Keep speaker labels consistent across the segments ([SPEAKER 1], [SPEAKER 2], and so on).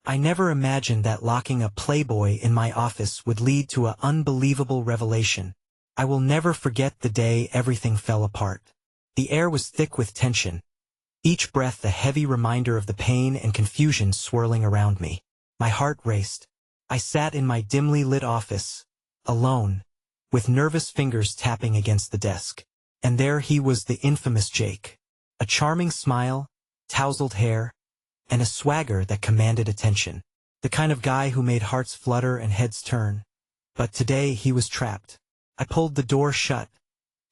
[SPEAKER 1] I never imagined that locking a Playboy in my office would lead to an unbelievable revelation. I will never forget the day everything fell apart. The air was thick with tension, each breath a heavy reminder of the pain and confusion swirling around me. My heart raced. I sat in my dimly lit office, alone, with nervous fingers tapping against the desk. And there he was, the infamous Jake. A charming smile, tousled hair, and a swagger that commanded attention. The kind of guy who made hearts flutter and heads turn. But today he was trapped. I pulled the door shut,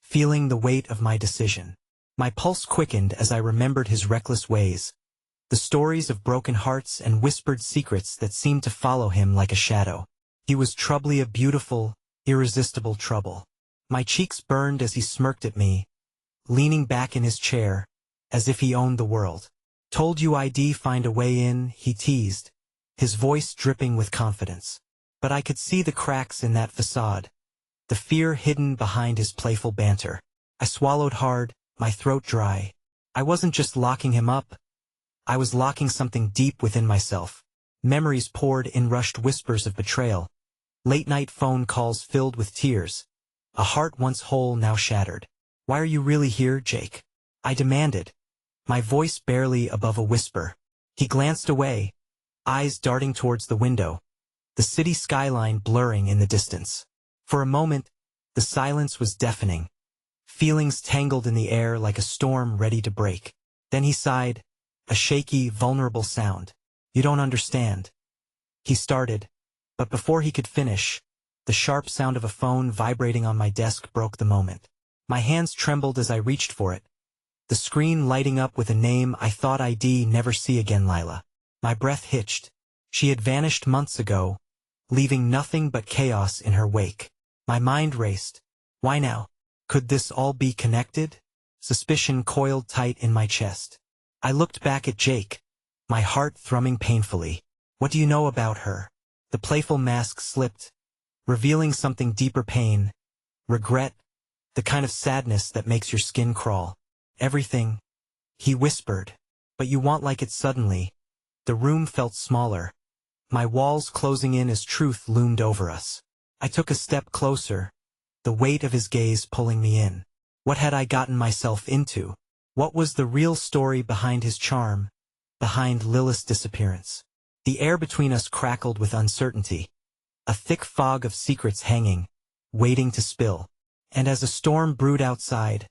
[SPEAKER 1] feeling the weight of my decision. My pulse quickened as I remembered his reckless ways, the stories of broken hearts and whispered secrets that seemed to follow him like a shadow. He was trebly a beautiful, irresistible trouble. My cheeks burned as he smirked at me, leaning back in his chair, as if he owned the world. "Told you I'd find a way in," he teased, his voice dripping with confidence. But I could see the cracks in that facade, the fear hidden behind his playful banter. I swallowed hard, my throat dry. I wasn't just locking him up. I was locking something deep within myself. Memories poured in, rushed whispers of betrayal. Late-night phone calls filled with tears. A heart once whole now shattered. "Why are you really here, Jake?" I demanded, my voice barely above a whisper. He glanced away, eyes darting towards the window, the city skyline blurring in the distance. For a moment, the silence was deafening. Feelings tangled in the air like a storm ready to break. Then he sighed, a shaky, vulnerable sound. "You don't understand." He started, but before he could finish, the sharp sound of a phone vibrating on my desk broke the moment. My hands trembled as I reached for it, the screen lighting up with a name I thought I'd never see again: Lila. My breath hitched. She had vanished months ago, leaving nothing but chaos in her wake. My mind raced. Why now? Could this all be connected? Suspicion coiled tight in my chest. I looked back at Jake, my heart thrumming painfully. "What do you know about her?" The playful mask slipped, revealing something deeper: pain, regret, the kind of sadness that makes your skin crawl. "Everything," he whispered. "But you want like it suddenly." The room felt smaller, my walls closing in as truth loomed over us. I took a step closer, the weight of his gaze pulling me in. What had I gotten myself into? What was the real story behind his charm, behind Lilith's disappearance? The air between us crackled with uncertainty, a thick fog of secrets hanging, waiting to spill. And as a storm brewed outside,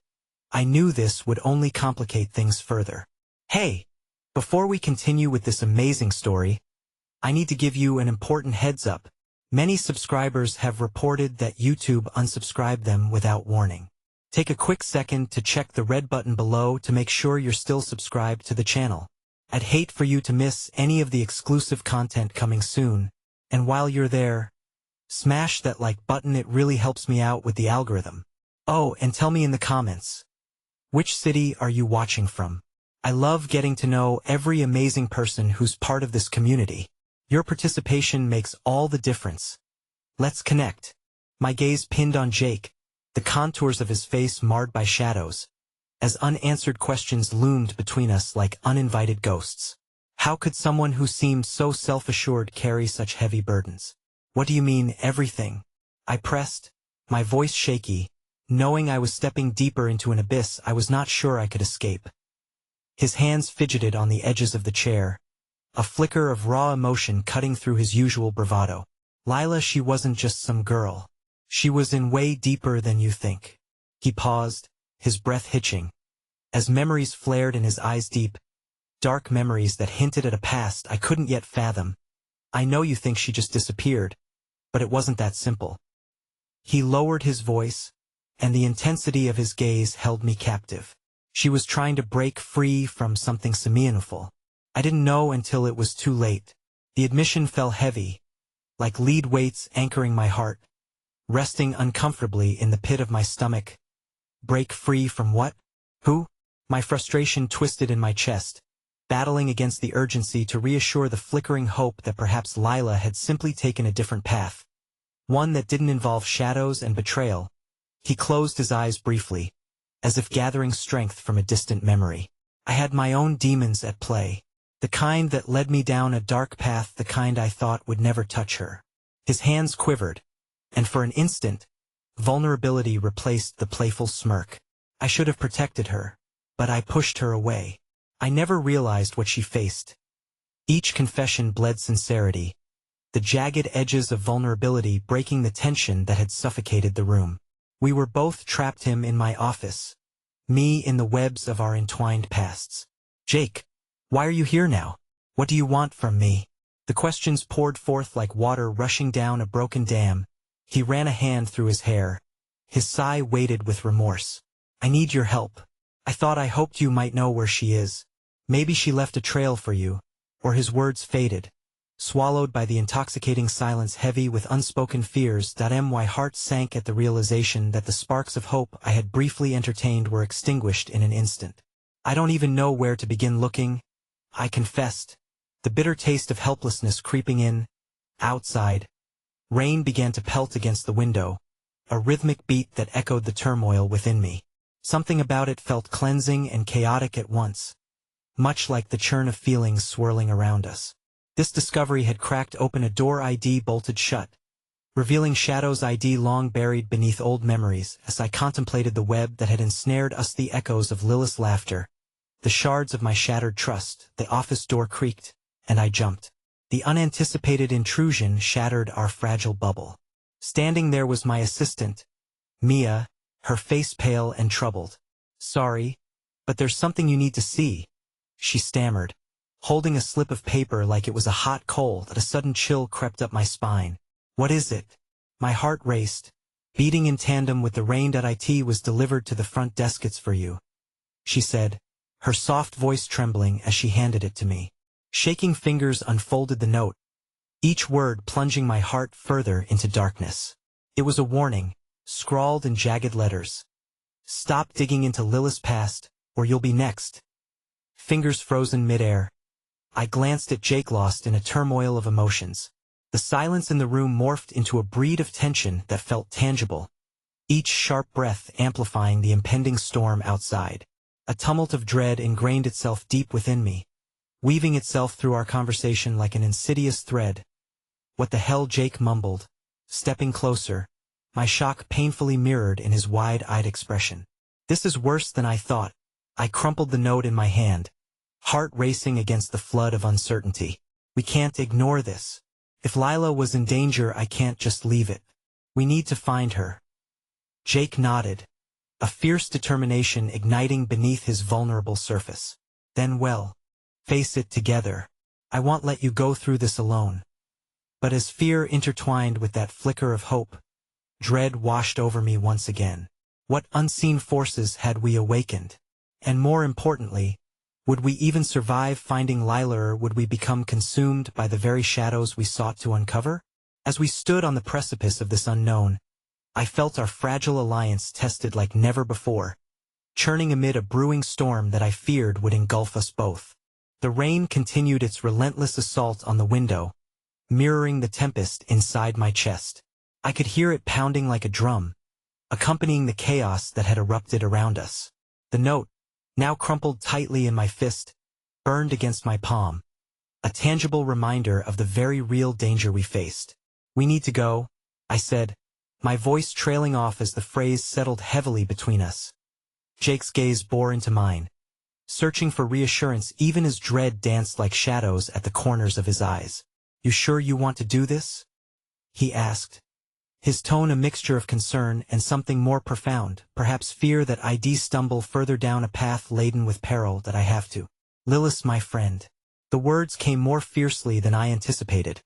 [SPEAKER 1] I knew this would only complicate things further. Hey! Before we continue with this amazing story, I need to give you an important heads up. Many subscribers have reported that YouTube unsubscribed them without warning. Take a quick second to check the red button below to make sure you're still subscribed to the channel. I'd hate for you to miss any of the exclusive content coming soon, and while you're there, smash that like button. It really helps me out with the algorithm. Oh, and tell me in the comments, which city are you watching from? I love getting to know every amazing person who's part of this community. Your participation makes all the difference. Let's connect. My gaze pinned on Jake, the contours of his face marred by shadows, as unanswered questions loomed between us like uninvited ghosts. How could someone who seemed so self-assured carry such heavy burdens? "What do you mean, everything?" I pressed, my voice shaky, knowing I was stepping deeper into an abyss I was not sure I could escape. His hands fidgeted on the edges of the chair, a flicker of raw emotion cutting through his usual bravado. "Lila, she wasn't just some girl. She was in way deeper than you think." He paused, his breath hitching, as memories flared in his eyes, deep, dark memories that hinted at a past I couldn't yet fathom. "I know you think she just disappeared, but it wasn't that simple." He lowered his voice, and the intensity of his gaze held me captive. "She was trying to break free from something meaningful. I didn't know until it was too late." The admission fell heavy, like lead weights anchoring my heart, resting uncomfortably in the pit of my stomach. Break free from what? Who? My frustration twisted in my chest, battling against the urgency to reassure the flickering hope that perhaps Lila had simply taken a different path, one that didn't involve shadows and betrayal. He closed his eyes briefly, as if gathering strength from a distant memory. I had my own demons at play, The kind that led me down a dark path, the kind I thought would never touch her. His hands quivered, and for an instant, vulnerability replaced the playful smirk. I should have protected her, but I pushed her away. I never realized what she faced. Each confession bled sincerity, the jagged edges of vulnerability breaking the tension that had suffocated the room. We were both trapped, him in my office, me in the webs of our entwined pasts. Jake, why are you here now? What do you want from me? The questions poured forth like water rushing down a broken dam. He ran a hand through his hair. His sigh weighted with remorse. I need your help. I hoped you might know where she is. Maybe she left a trail for you. Or his words faded, swallowed by the intoxicating silence heavy with unspoken fears. My heart sank at the realization that the sparks of hope I had briefly entertained were extinguished in an instant. I don't even know where to begin looking, I confessed, the bitter taste of helplessness creeping in. Outside, rain began to pelt against the window, a rhythmic beat that echoed the turmoil within me. Something about it felt cleansing and chaotic at once, much like the churn of feelings swirling around us. This discovery had cracked open a door I'd bolted shut, revealing shadows I'd long buried beneath old memories. As I contemplated the web that had ensnared us, the echoes of Lilith's laughter, the shards of my shattered trust, the office door creaked, and I jumped. The unanticipated intrusion shattered our fragile bubble. Standing there was my assistant, Mia, her face pale and troubled. Sorry, but there's something you need to see, she stammered, holding a slip of paper like it was a hot coal. That a sudden chill crept up my spine. What is it? My heart raced, beating in tandem with the rain. It was delivered to the front desk. It's for you, she said, her soft voice trembling as she handed it to me. Shaking fingers unfolded the note, each word plunging my heart further into darkness. It was a warning, scrawled in jagged letters. Stop digging into Lilith's past, or you'll be next. Fingers frozen midair, I glanced at Jake, lost in a turmoil of emotions. The silence in the room morphed into a breed of tension that felt tangible, each sharp breath amplifying the impending storm outside. A tumult of dread ingrained itself deep within me, weaving itself through our conversation like an insidious thread. What the hell? Jake mumbled, stepping closer, my shock painfully mirrored in his wide-eyed expression. This is worse than I thought. I crumpled the note in my hand, heart racing against the flood of uncertainty. We can't ignore this. If Lila was in danger, I can't just leave it. We need to find her. Jake nodded, a fierce determination igniting beneath his vulnerable surface. Then face it together. I won't let you go through this alone. But as fear intertwined with that flicker of hope, dread washed over me once again. What unseen forces had we awakened? And more importantly, would we even survive finding Lila, or would we become consumed by the very shadows we sought to uncover? As we stood on the precipice of this unknown, I felt our fragile alliance tested like never before, churning amid a brewing storm that I feared would engulf us both. The rain continued its relentless assault on the window, mirroring the tempest inside my chest. I could hear it pounding like a drum, accompanying the chaos that had erupted around us. The note, now crumpled tightly in my fist, burned against my palm, a tangible reminder of the very real danger we faced. We need to go, I said, my voice trailing off as the phrase settled heavily between us. Jake's gaze bore into mine, searching for reassurance even as dread danced like shadows at the corners of his eyes. You sure you want to do this? He asked, his tone a mixture of concern and something more profound, perhaps fear that I'd stumble further down a path laden with peril. That I have to. Lilith, my friend. The words came more fiercely than I anticipated,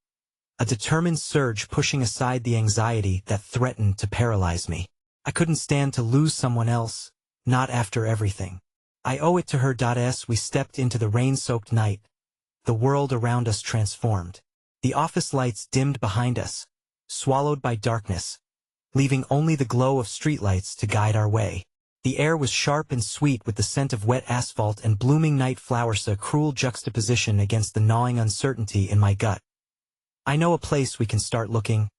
[SPEAKER 1] a determined surge pushing aside the anxiety that threatened to paralyze me. I couldn't stand to lose someone else, not after everything. I owe it to her. As we stepped into the rain-soaked night, the world around us transformed. The office lights dimmed behind us, swallowed by darkness, leaving only the glow of streetlights to guide our way. The air was sharp and sweet with the scent of wet asphalt and blooming night flowers, a cruel juxtaposition against the gnawing uncertainty in my gut. I know a place we can start looking,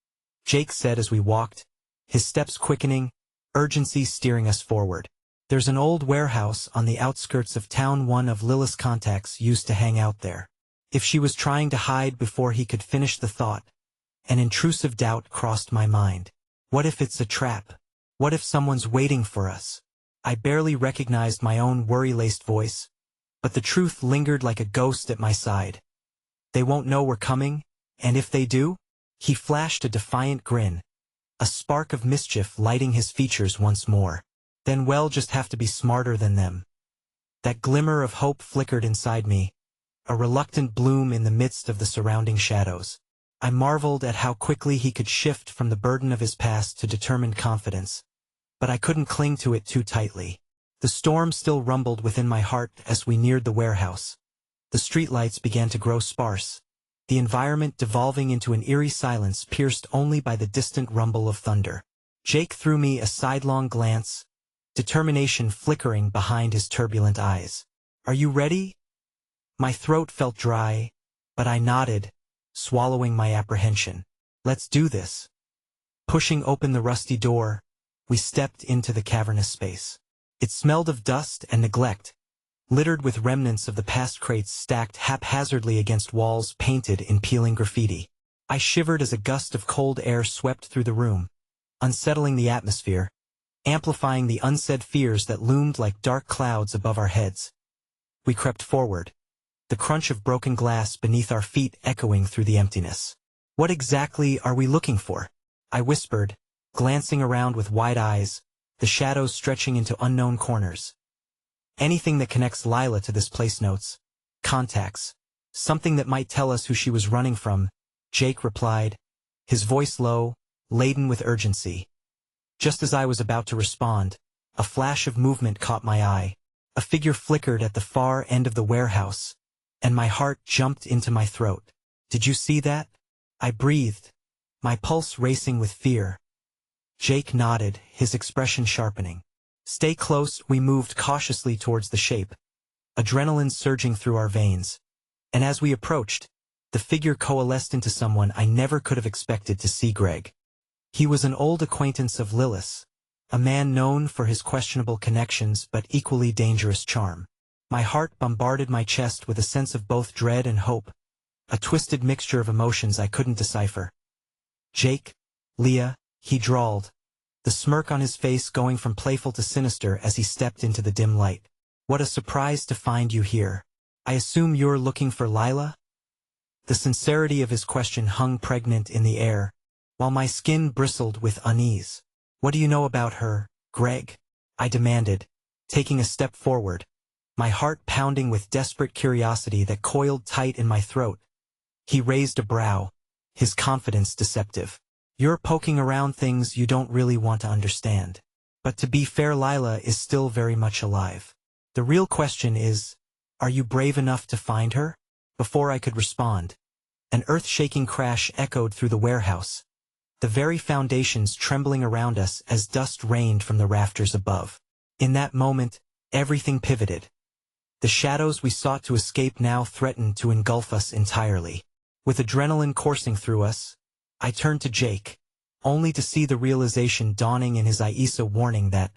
[SPEAKER 1] Jake said as we walked, his steps quickening, urgency steering us forward. There's an old warehouse on the outskirts of town. One of Lila's contacts used to hang out there. If she was trying to hide before he could finish the thought, an intrusive doubt crossed my mind. What if it's a trap? What if someone's waiting for us? I barely recognized my own worry-laced voice, but the truth lingered like a ghost at my side. They won't know we're coming, and if they do? He flashed a defiant grin, a spark of mischief lighting his features once more. Then we'll just have to be smarter than them. That glimmer of hope flickered inside me, a reluctant bloom in the midst of the surrounding shadows. I marveled at how quickly he could shift from the burden of his past to determined confidence, but I couldn't cling to it too tightly. The storm still rumbled within my heart as we neared the warehouse. The streetlights began to grow sparse, the environment devolving into an eerie silence pierced only by the distant rumble of thunder. Jake threw me a sidelong glance, determination flickering behind his turbulent eyes. "Are you ready?" My throat felt dry, but I nodded, swallowing my apprehension. "Let's do this." Pushing open the rusty door, we stepped into the cavernous space. It smelled of dust and neglect, littered with remnants of the past crates stacked haphazardly against walls painted in peeling graffiti. I shivered as a gust of cold air swept through the room, unsettling the atmosphere, amplifying the unsaid fears that loomed like dark clouds above our heads. We crept forward, the crunch of broken glass beneath our feet echoing through the emptiness. "What exactly are we looking for?" I whispered, glancing around with wide eyes, the shadows stretching into unknown corners. "Anything that connects Lila to this place. Notes, contacts, something that might tell us who she was running from," Jake replied, his voice low, laden with urgency. Just as I was about to respond, a flash of movement caught my eye. A figure flickered at the far end of the warehouse, and my heart jumped into my throat. "Did you see that?" I breathed, my pulse racing with fear. Jake nodded, his expression sharpening. "Stay close." We moved cautiously towards the shape, adrenaline surging through our veins. And as we approached, the figure coalesced into someone I never could have expected to see. Greg. He was an old acquaintance of Lilith's, a man known for his questionable connections but equally dangerous charm. My heart bombarded my chest with a sense of both dread and hope, a twisted mixture of emotions I couldn't decipher. "Jake, Leah," he drawled, the smirk on his face going from playful to sinister as he stepped into the dim light. "What a surprise to find you here. I assume you're looking for Lila?" The sincerity of his question hung pregnant in the air, while my skin bristled with unease. "What do you know about her, Greg?" I demanded, taking a step forward, my heart pounding with desperate curiosity that coiled tight in my throat. He raised a brow, his confidence deceptive. "You're poking around things you don't really want to understand. But to be fair, Lila is still very much alive. The real question is, are you brave enough to find her?" Before I could respond, an earth-shaking crash echoed through the warehouse, the very foundations trembling around us as dust rained from the rafters above. In that moment, everything pivoted. The shadows we sought to escape now threatened to engulf us entirely. With adrenaline coursing through us, I turned to Jake, only to see the realization dawning in his eyes, a warning that,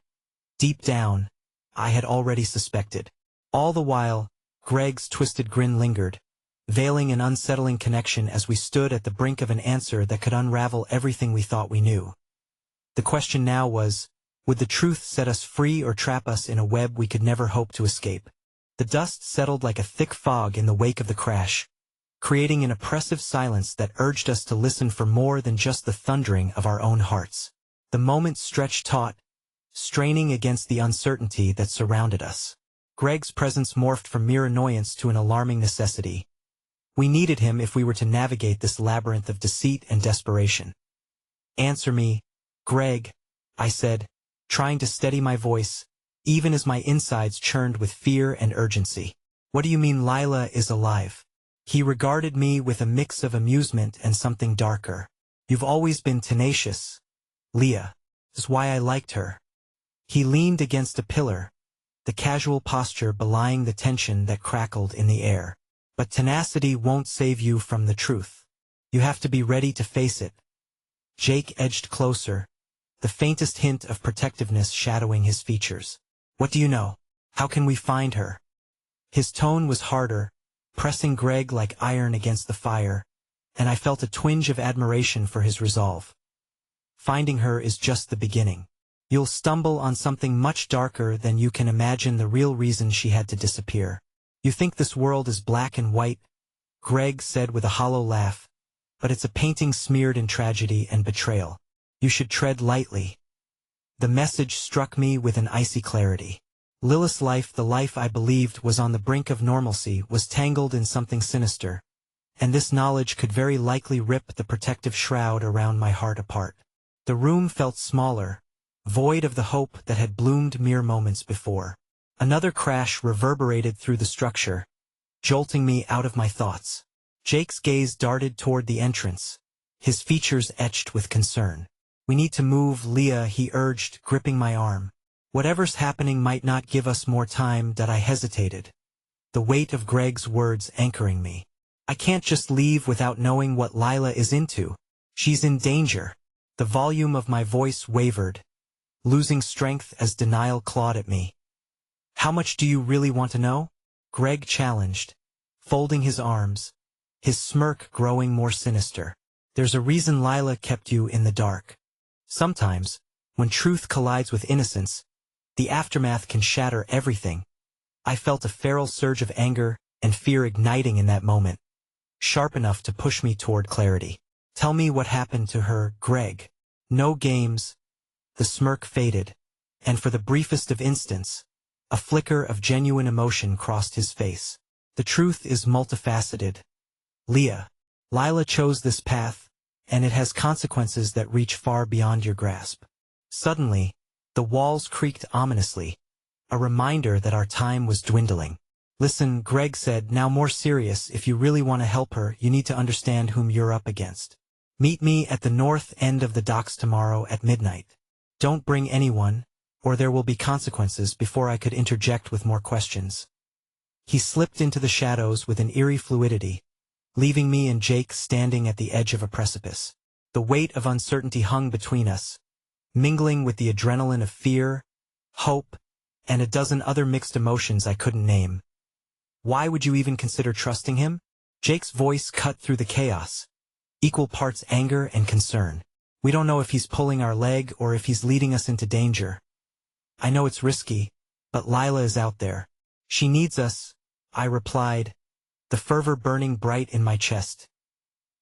[SPEAKER 1] deep down, I had already suspected. All the while, Greg's twisted grin lingered, veiling an unsettling connection as we stood at the brink of an answer that could unravel everything we thought we knew. The question now was, would the truth set us free or trap us in a web we could never hope to escape? The dust settled like a thick fog in the wake of the crash, creating an oppressive silence that urged us to listen for more than just the thundering of our own hearts. The moment stretched taut, straining against the uncertainty that surrounded us. Greg's presence morphed from mere annoyance to an alarming necessity. We needed him if we were to navigate this labyrinth of deceit and desperation. "Answer me, Greg," I said, trying to steady my voice, even as my insides churned with fear and urgency. "What do you mean Lila is alive?" He regarded me with a mix of amusement and something darker. "You've always been tenacious, Leah. That's why I liked her." He leaned against a pillar, the casual posture belying the tension that crackled in the air. "But tenacity won't save you from the truth. You have to be ready to face it." Jake edged closer, the faintest hint of protectiveness shadowing his features. What do you know? How can we find her? His tone was harder, pressing Greg like iron against the fire, and I felt a twinge of admiration for his resolve. Finding her is just the beginning. You'll stumble on something much darker than you can imagine, the real reason she had to disappear. You think this world is black and white, Greg said with a hollow laugh, but it's a painting smeared in tragedy and betrayal. You should tread lightly. The message struck me with an icy clarity. Lilith's life, the life I believed was on the brink of normalcy, was tangled in something sinister, and this knowledge could very likely rip the protective shroud around my heart apart. The room felt smaller, void of the hope that had bloomed mere moments before. Another crash reverberated through the structure, jolting me out of my thoughts. Jake's gaze darted toward the entrance, his features etched with concern. We need to move, Leah, he urged, gripping my arm. Whatever's happening might not give us more time. I hesitated, the weight of Greg's words anchoring me. I can't just leave without knowing what Lila is into. She's in danger. The volume of my voice wavered, losing strength as denial clawed at me. How much do you really want to know? Greg challenged, folding his arms, his smirk growing more sinister. There's a reason Lila kept you in the dark. Sometimes, when truth collides with innocence, the aftermath can shatter everything. I felt a feral surge of anger and fear igniting in that moment, sharp enough to push me toward clarity. Tell me what happened to her, Greg. No games. The smirk faded, and for the briefest of instants, a flicker of genuine emotion crossed his face. The truth is multifaceted. Leah, Lila chose this path, and it has consequences that reach far beyond your grasp. Suddenly, the walls creaked ominously, a reminder that our time was dwindling. Listen, Greg said, now more serious, if you really want to help her, you need to understand whom you're up against. Meet me at the north end of the docks tomorrow at midnight. Don't bring anyone, or there will be consequences. Before I could interject with more questions, he slipped into the shadows with an eerie fluidity, leaving me and Jake standing at the edge of a precipice. The weight of uncertainty hung between us, mingling with the adrenaline of fear, hope, and a dozen other mixed emotions I couldn't name. Why would you even consider trusting him? Jake's voice cut through the chaos, equal parts anger and concern. We don't know if he's pulling our leg or if he's leading us into danger. I know it's risky, but Lila is out there. She needs us, I replied, the fervor burning bright in my chest.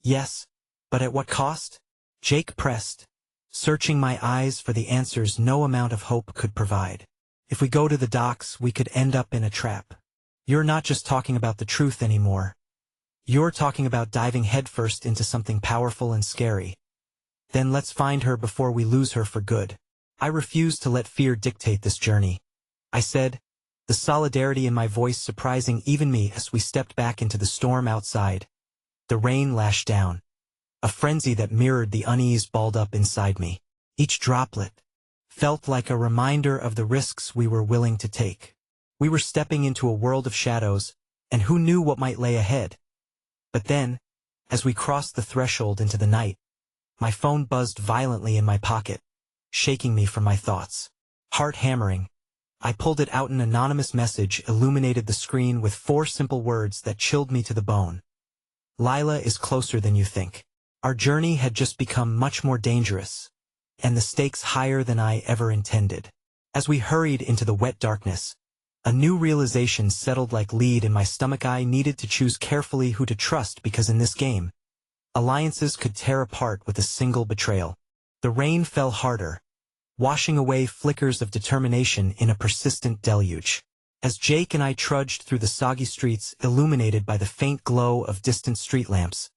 [SPEAKER 1] Yes, but at what cost? Jake pressed, searching my eyes for the answers no amount of hope could provide. If we go to the docks, we could end up in a trap. You're not just talking about the truth anymore. You're talking about diving headfirst into something powerful and scary. Then let's find her before we lose her for good. I refused to let fear dictate this journey. I said, the solidarity in my voice surprising even me as we stepped back into the storm outside. The rain lashed down, a frenzy that mirrored the unease balled up inside me. Each droplet felt like a reminder of the risks we were willing to take. We were stepping into a world of shadows, and who knew what might lay ahead. But then, as we crossed the threshold into the night, my phone buzzed violently in my pocket, shaking me from my thoughts. Heart hammering, I pulled it out. An anonymous message illuminated the screen with 4 simple words that chilled me to the bone. Lila is closer than you think. Our journey had just become much more dangerous, and the stakes higher than I ever intended. As we hurried into the wet darkness, a new realization settled like lead in my stomach. I needed to choose carefully who to trust, because in this game, alliances could tear apart with a single betrayal. The rain fell harder, washing away flickers of determination in a persistent deluge. As Jake and I trudged through the soggy streets illuminated by the faint glow of distant street lamps,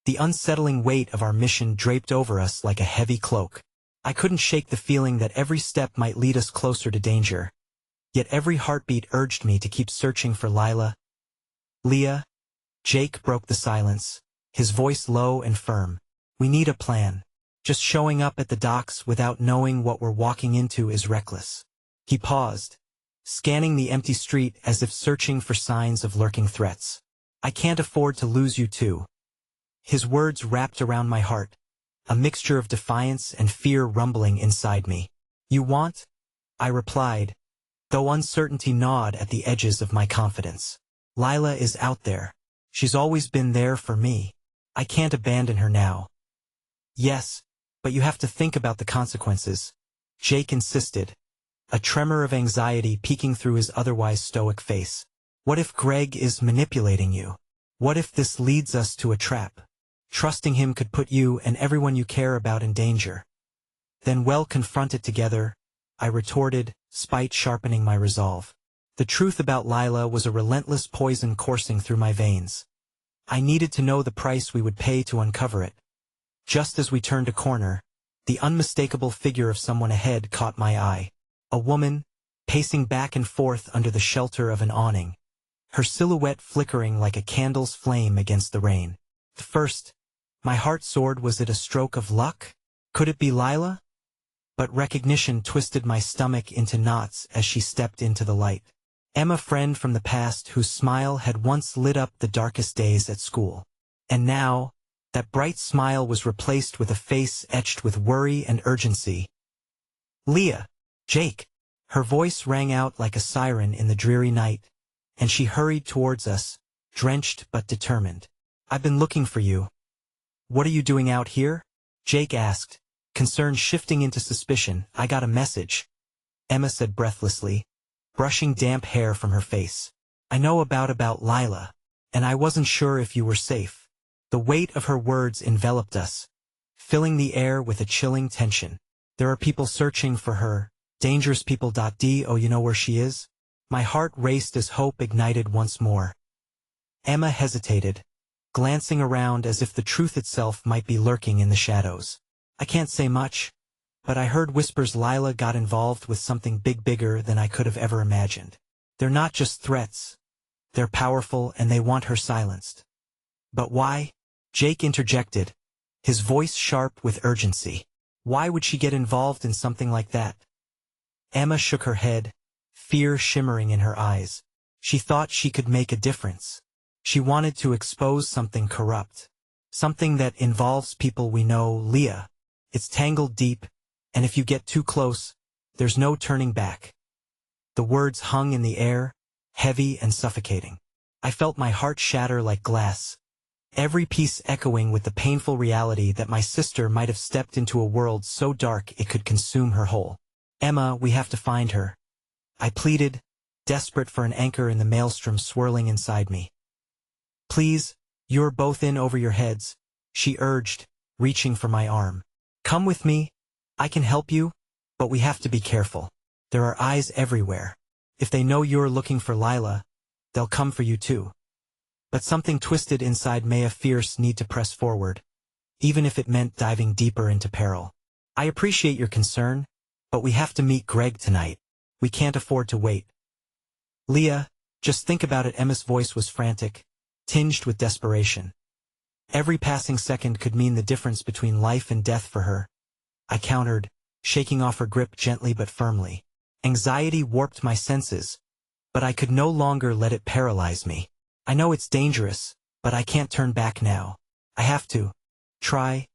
[SPEAKER 1] the unsettling weight of our mission draped over us like a heavy cloak. I couldn't shake the feeling that every step might lead us closer to danger. Yet every heartbeat urged me to keep searching for Lila. Leah, Jake broke the silence, his voice low and firm. We need a plan. Just showing up at the docks without knowing what we're walking into is reckless. He paused, scanning the empty street as if searching for signs of lurking threats. I can't afford to lose you too. His words wrapped around my heart, a mixture of defiance and fear rumbling inside me. You want? I replied, though uncertainty gnawed at the edges of my confidence. Lila is out there. She's always been there for me. I can't abandon her now. Yes, but you have to think about the consequences, Jake insisted, a tremor of anxiety peeking through his otherwise stoic face. What if Greg is manipulating you? What if this leads us to a trap? Trusting him could put you and everyone you care about in danger. Then we'll confront it together, I retorted, spite sharpening my resolve. The truth about Lila was a relentless poison coursing through my veins. I needed to know the price we would pay to uncover it. Just as we turned a corner, the unmistakable figure of someone ahead caught my eye. A woman, pacing back and forth under the shelter of an awning, her silhouette flickering like a candle's flame against the rain. At first, my heart soared. Was it a stroke of luck? Could it be Lila? But recognition twisted my stomach into knots as she stepped into the light. Emma, friend from the past whose smile had once lit up the darkest days at school. And now, that bright smile was replaced with a face etched with worry and urgency. Leah! Jake! Her voice rang out like a siren in the dreary night, and she hurried towards us, drenched but determined. I've been looking for you. What are you doing out here? Jake asked, concern shifting into suspicion. I got a message, Emma said breathlessly, brushing damp hair from her face. I know about Lila, and I wasn't sure if you were safe. The weight of her words enveloped us, filling the air with a chilling tension. There are people searching for her, dangerous people. Do you know where she is? My heart raced as hope ignited once more. Emma hesitated, glancing around as if the truth itself might be lurking in the shadows. I can't say much, but I heard whispers Lila got involved with something bigger than I could have ever imagined. They're not just threats. They're powerful and they want her silenced. But why? Jake interjected, his voice sharp with urgency. Why would she get involved in something like that? Emma shook her head, fear shimmering in her eyes. She thought she could make a difference. She wanted to expose something corrupt. Something that involves people we know. Leah. It's tangled deep, and if you get too close, there's no turning back. The words hung in the air, heavy and suffocating. I felt my heart shatter like glass, every piece echoing with the painful reality that my sister might have stepped into a world so dark it could consume her whole. Emma, we have to find her, I pleaded, desperate for an anchor in the maelstrom swirling inside me. Please, you're both in over your heads, she urged, reaching for my arm. Come with me, I can help you, but we have to be careful. There are eyes everywhere. If they know you're looking for Lila, they'll come for you too. But something twisted inside made a fierce need to press forward, even if it meant diving deeper into peril. I appreciate your concern, but we have to meet Greg tonight. We can't afford to wait. Leah, just think about it. Emma's voice was frantic, tinged with desperation. Every passing second could mean the difference between life and death for her. I countered, shaking off her grip gently but firmly. Anxiety warped my senses, but I could no longer let it paralyze me. I know it's dangerous, but I can't turn back now. I have to. Try.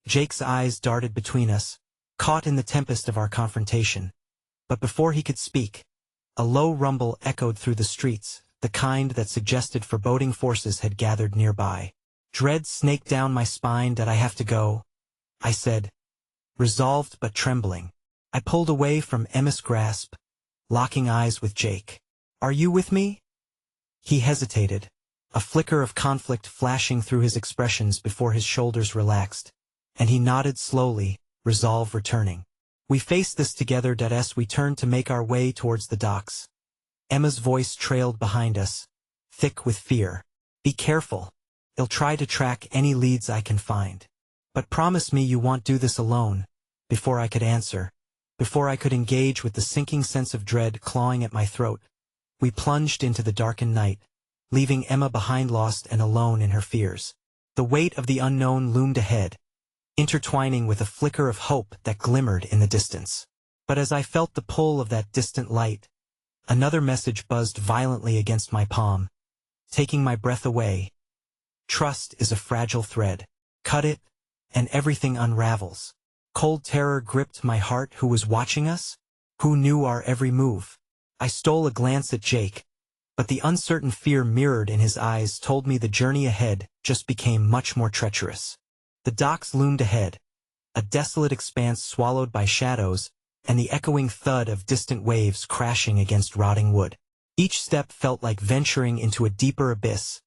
[SPEAKER 1] Jake's eyes darted between us, caught in the tempest of our confrontation. But before he could speak, a low rumble echoed through the streets, the kind that suggested foreboding forces had gathered nearby. Dread snaked down my spine. That I have to go, I said, resolved but trembling. I pulled away from Emma's grasp, locking eyes with Jake. Are you with me? He hesitated, a flicker of conflict flashing through his expressions before his shoulders relaxed, and he nodded slowly, resolve returning. We faced this together. As we turned to make our way towards the docks, Emma's voice trailed behind us, thick with fear. Be careful. They'll try to track any leads I can find. But promise me you won't do this alone. Before I could answer, before I could engage with the sinking sense of dread clawing at my throat, we plunged into the darkened night, leaving Emma behind, lost and alone in her fears. The weight of the unknown loomed ahead, intertwining with a flicker of hope that glimmered in the distance. But as I felt the pull of that distant light, another message buzzed violently against my palm, taking my breath away. Trust is a fragile thread. Cut it, and everything unravels. Cold terror gripped my heart. Who was watching us? Who knew our every move? I stole a glance at Jake, but the uncertain fear mirrored in his eyes told me the journey ahead just became much more treacherous. The docks loomed ahead, a desolate expanse swallowed by shadows, and the echoing thud of distant waves crashing against rotting wood. Each step felt like venturing into a deeper abyss,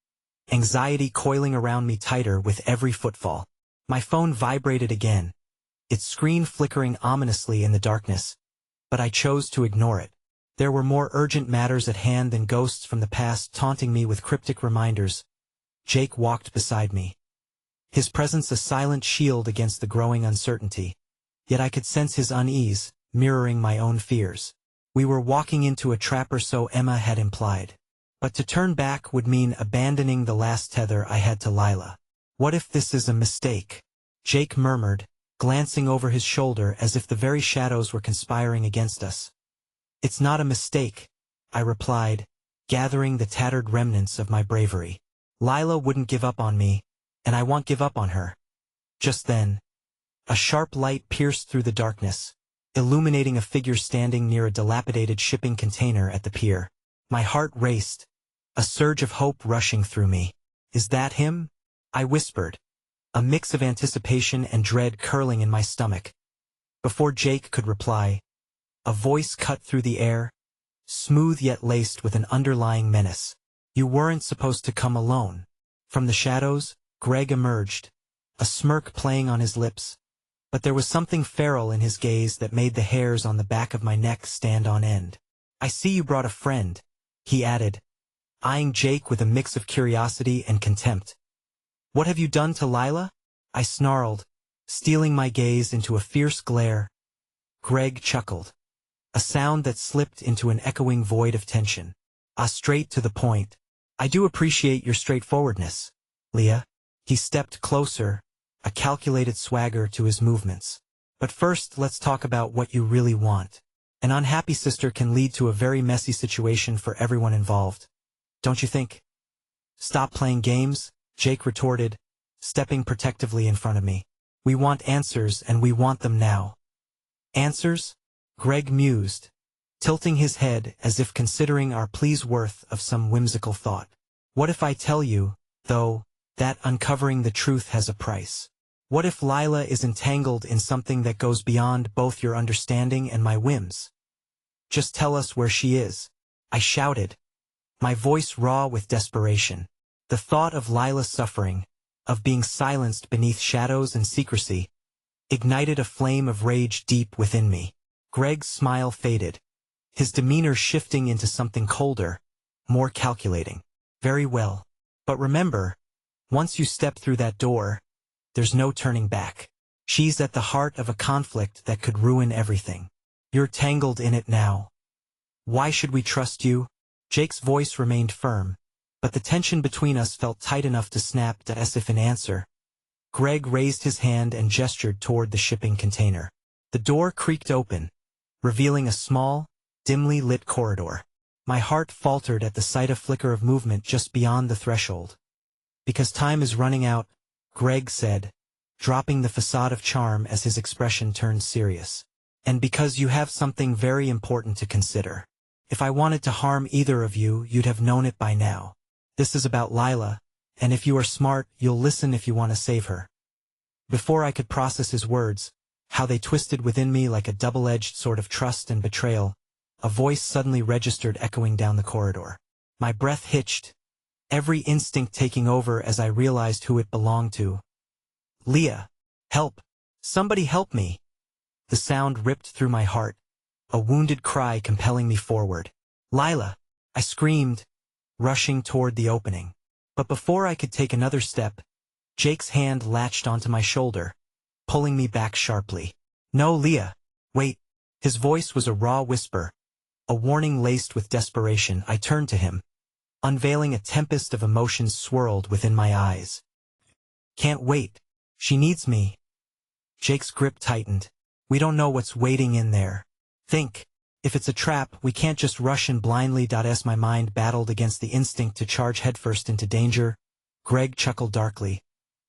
[SPEAKER 1] anxiety coiling around me tighter with every footfall. My phone vibrated again, its screen flickering ominously in the darkness, but I chose to ignore it. There were more urgent matters at hand than ghosts from the past taunting me with cryptic reminders. Jake walked beside me, his presence a silent shield against the growing uncertainty. Yet I could sense his unease, mirroring my own fears. We were walking into a trap, or so Emma had implied. But to turn back would mean abandoning the last tether I had to Lila. What if this is a mistake? Jake murmured, glancing over his shoulder as if the very shadows were conspiring against us. It's not a mistake, I replied, gathering the tattered remnants of my bravery. Lila wouldn't give up on me, and I won't give up on her. Just then, a sharp light pierced through the darkness, illuminating a figure standing near a dilapidated shipping container at the pier. My heart raced, a surge of hope rushing through me. Is that him? I whispered, a mix of anticipation and dread curling in my stomach. Before Jake could reply, a voice cut through the air, smooth yet laced with an underlying menace. You weren't supposed to come alone. From the shadows, Greg emerged, a smirk playing on his lips, but there was something feral in his gaze that made the hairs on the back of my neck stand on end. I see you brought a friend, he added, eyeing Jake with a mix of curiosity and contempt. What have you done to Lila? I snarled, stealing my gaze into a fierce glare. Greg chuckled, a sound that slipped into an echoing void of tension. Straight to the point. I do appreciate your straightforwardness, Leah. He stepped closer, a calculated swagger to his movements. But first, let's talk about what you really want. An unhappy sister can lead to a very messy situation for everyone involved. Don't you think? Stop playing games, Jake retorted, stepping protectively in front of me. We want answers, and we want them now. Answers? Greg mused, tilting his head as if considering our pleas worth of some whimsical thought. What if I tell you, though, that uncovering the truth has a price? What if Lila is entangled in something that goes beyond both your understanding and my whims? Just tell us where she is, I shouted, my voice raw with desperation. The thought of Lila's suffering, of being silenced beneath shadows and secrecy, ignited a flame of rage deep within me. Greg's smile faded, his demeanor shifting into something colder, more calculating. Very well. But remember, once you step through that door, there's no turning back. She's at the heart of a conflict that could ruin everything. You're tangled in it now. Why should we trust you? Jake's voice remained firm, but the tension between us felt tight enough to snap as if in answer. Greg raised his hand and gestured toward the shipping container. The door creaked open, revealing a small, dimly lit corridor. My heart faltered at the sight of flicker of movement just beyond the threshold. Because time is running out, Greg said, dropping the facade of charm as his expression turned serious. And because you have something very important to consider. If I wanted to harm either of you, you'd have known it by now. This is about Lila, and if you are smart, you'll listen if you want to save her. Before I could process his words, how they twisted within me like a double-edged sort of trust and betrayal, a voice suddenly registered echoing down the corridor. My breath hitched, every instinct taking over as I realized who it belonged to. Leah! Help! Somebody help me! The sound ripped through my heart, a wounded cry compelling me forward. Lila! I screamed, rushing toward the opening. But before I could take another step, Jake's hand latched onto my shoulder, pulling me back sharply. No, Leah! Wait! His voice was a raw whisper, a warning laced with desperation. I turned to him, unveiling a tempest of emotions swirled within my eyes. Can't wait. She needs me. Jake's grip tightened. We don't know what's waiting in there. Think. If it's a trap, we can't just rush in blindly. As my mind battled against the instinct to charge headfirst into danger, Greg chuckled darkly,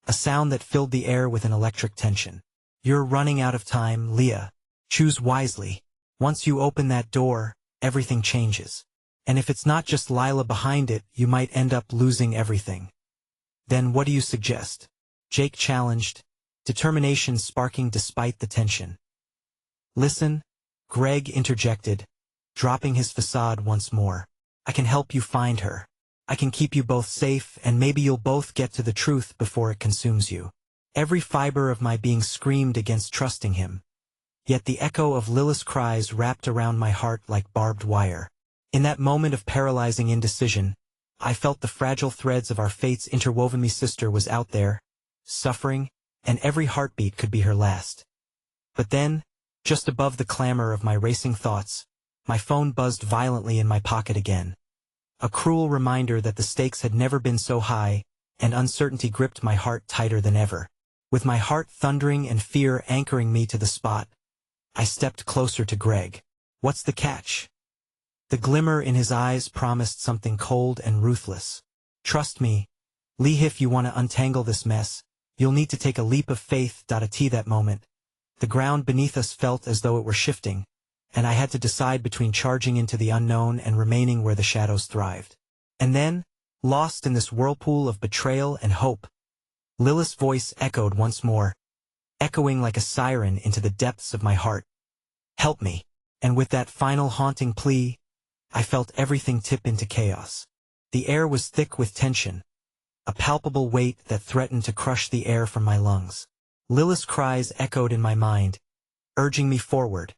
[SPEAKER 1] a sound that filled the air with an electric tension. You're running out of time, Leah. Choose wisely. Once you open that door, everything changes. And if it's not just Lila behind it, you might end up losing everything. Then what do you suggest? Jake challenged, determination sparking despite the tension. Listen, Greg interjected, dropping his facade once more. I can help you find her. I can keep you both safe, and maybe you'll both get to the truth before it consumes you. Every fiber of my being screamed against trusting him. Yet the echo of Lila's cries wrapped around my heart like barbed wire. In that moment of paralyzing indecision, I felt the fragile threads of our fates interwoven. My sister was out there, suffering, and every heartbeat could be her last. But then, just above the clamor of my racing thoughts, my phone buzzed violently in my pocket again. A cruel reminder that the stakes had never been so high, and uncertainty gripped my heart tighter than ever. With my heart thundering and fear anchoring me to the spot, I stepped closer to Greg. What's the catch? The glimmer in his eyes promised something cold and ruthless. Trust me, Lee, if you want to untangle this mess, you'll need to take a leap of faith. At that moment, the ground beneath us felt as though it were shifting, and I had to decide between charging into the unknown and remaining where the shadows thrived. And then, lost in this whirlpool of betrayal and hope, Lila's voice echoed once more, echoing like a siren into the depths of my heart. Help me. And with that final haunting plea, I felt everything tip into chaos. The air was thick with tension, a palpable weight that threatened to crush the air from my lungs. Lila's cries echoed in my mind, urging me forward,